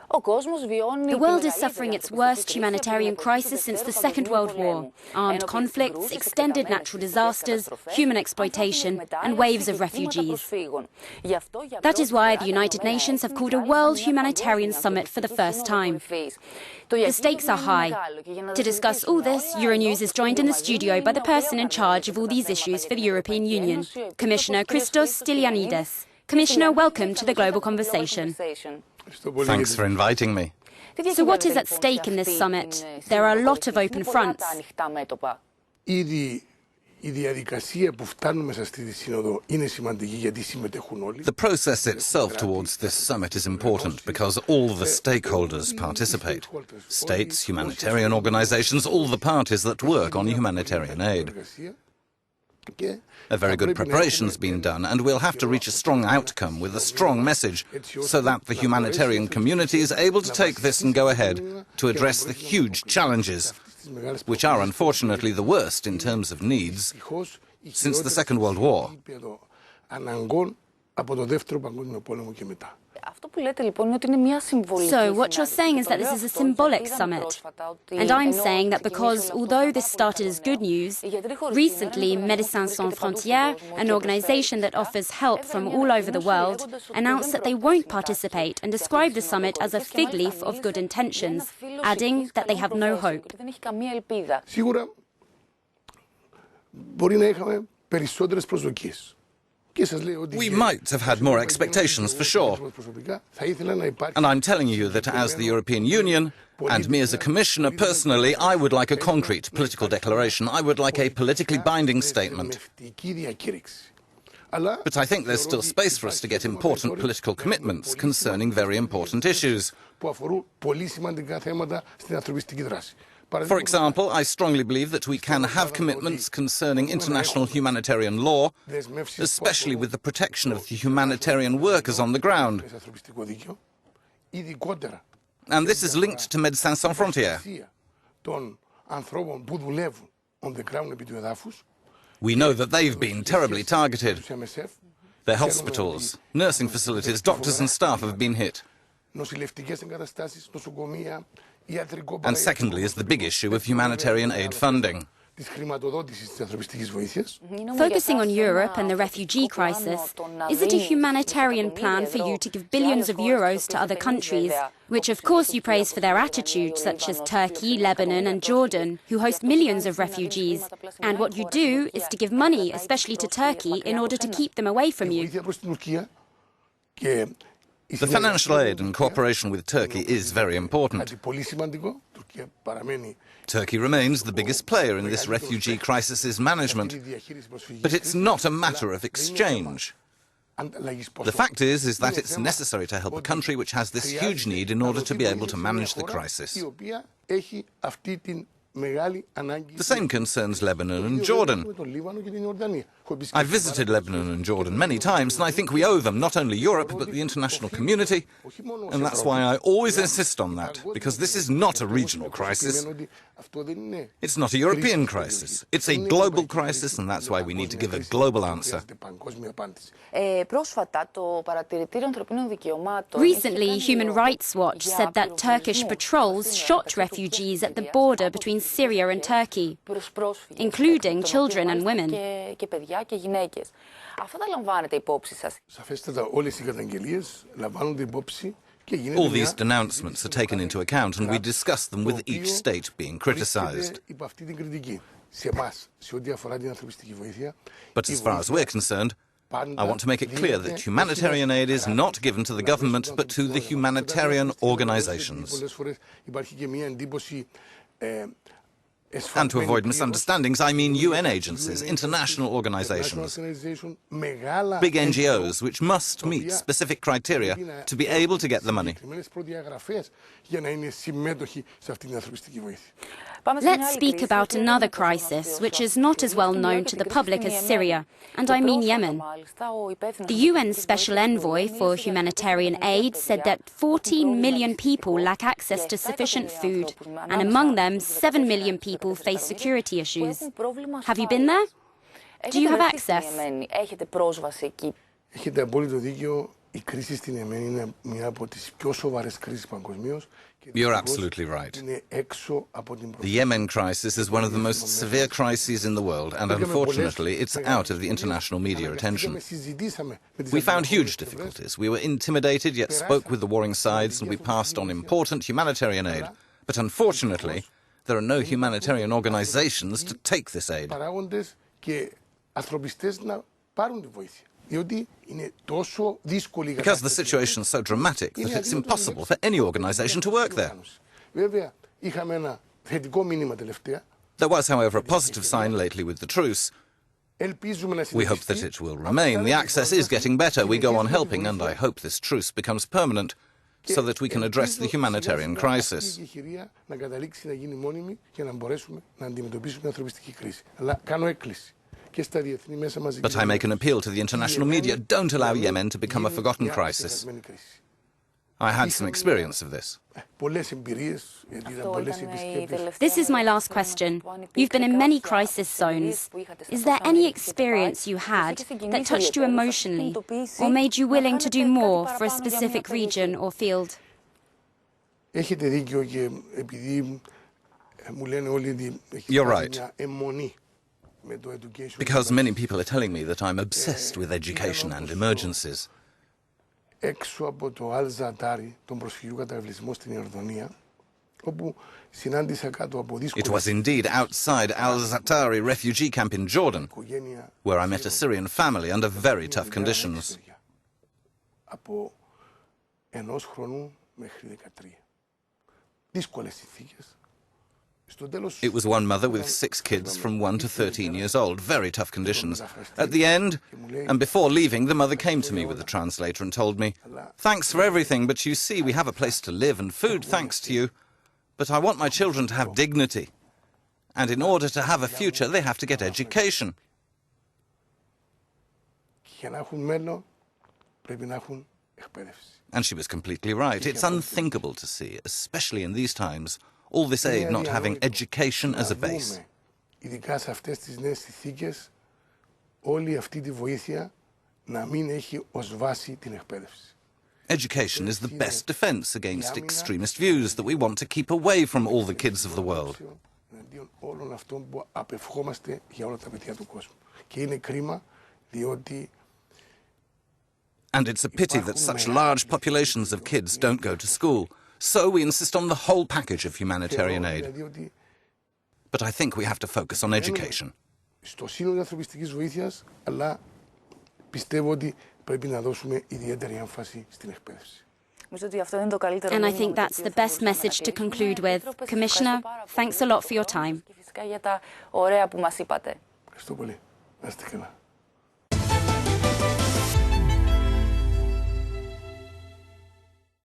The world is suffering its worst humanitarian crisis since the Second World War. Armed conflicts, extended natural disasters, human exploitation, and waves of refugees. That is why the United Nations have called a World Humanitarian Summit for the first time. The stakes are high. To discuss all this, Euronews is joined in the studio by the person in charge of all these issues for the European Union, Commissioner Christos Stylianides. Commissioner, welcome to the global conversation. Thanks for inviting me. So what is at stake in this summit? There are a lot of open fronts. The process itself towards this summit is important because all the stakeholders participate. States, humanitarian organizations, all the parties that work on humanitarian aid. A very good preparation has been done, and we'll have to reach a strong outcome with a strong message so that the humanitarian community is able to take this and go ahead to address the huge challenges, which are unfortunately the worst in terms of needs since the Second World War. So what you're saying is that this is a symbolic summit. And I'm saying that because, although this started as good news, recently Médecins Sans Frontières, an organization that offers help from all over the world, announced that they won't participate and described the summit as a fig leaf of good intentions, adding that they have no hope. We might have had more expectations, for sure. And I'm telling you that as the European Union, and me as a commissioner personally, I would like a concrete political declaration. I would like a politically binding statement. But I think there's still space for us to get important political commitments concerning very important issues. For example, I strongly believe that we can have commitments concerning international humanitarian law, especially with the protection of the humanitarian workers on the ground. And this is linked to Médecins Sans Frontières. We know that they've been terribly targeted. Their hospitals, nursing facilities, doctors and staff have been hit. And secondly is the big issue of humanitarian aid funding. Focusing on Europe and the refugee crisis, is it a humanitarian plan for you to give billions of euros to other countries, which of course you praise for their attitude, such as Turkey, Lebanon and Jordan, who host millions of refugees, and what you do is to give money, especially to Turkey, in order to keep them away from you? The financial aid and cooperation with Turkey is very important. Turkey remains the biggest player in this refugee crisis's management, but it's not a matter of exchange. The fact is that it's necessary to help a country which has this huge need in order to be able to manage the crisis. The same concerns Lebanon and Jordan. I've visited Lebanon and Jordan many times, and I think we owe them not only Europe, but the international community. And that's why I always insist on that, because this is not a regional crisis. It's not a European crisis. It's a global crisis, and that's why we need to give a global answer. Recently, Human Rights Watch said that Turkish patrols shot refugees at the border between Syria and Turkey, including children and women. All these denouncements are taken into account, and we discuss them with each state being criticized. But as far as we're concerned, I want to make it clear that humanitarian aid is not given to the government, but to the humanitarian organizations. And to avoid misunderstandings, I mean UN agencies, international organizations, big NGOs which must meet specific criteria to be able to get the money. Let's speak about another crisis, which is not as well known to the public as Syria, and I mean Yemen. The UN Special Envoy for Humanitarian Aid said that 14 million people lack access to sufficient food, and among them 7 million people face security issues. Have you been there? Do you have access? You're absolutely right. The Yemen crisis is one of the most severe crises in the world, and unfortunately, it's out of the international media attention. We found huge difficulties. We were intimidated, yet spoke with the warring sides, and we passed on important humanitarian aid. But unfortunately, there are no humanitarian organizations to take this aid. Because the situation is so dramatic that it's impossible for any organization to work there. There was, however, a positive sign lately with the truce. We hope that it will remain. The access is getting better. We go on helping, and I hope this truce becomes permanent so that we can address the humanitarian crisis. But I make an appeal to the international media. Don't allow Yemen to become a forgotten crisis. I had some experience of this. This is my last question. You've been in many crisis zones. Is there any experience you had that touched you emotionally or made you willing to do more for a specific region or field? You're right. Because many people are telling me that I'm obsessed with education and emergencies. It was indeed outside Al-Zatari refugee camp in Jordan, where I met a Syrian family under very tough conditions. It was one mother with 6 kids from 1 to 13 years old, very tough conditions. At the end, and before leaving, the mother came to me with a translator and told me, "Thanks for everything, but you see, we have a place to live and food thanks to you. But I want my children to have dignity. And in order to have a future, they have to get education." And she was completely right. It's unthinkable to see, especially in these times, all this aid not having education as a base. Education is the best defense against extremist views that we want to keep away from all the kids of the world. And it's a pity that such large populations of kids don't go to school. So we insist on the whole package of humanitarian aid. But I think we have to focus on education. And I think that's the best message to conclude with. Commissioner, thanks a lot for your time.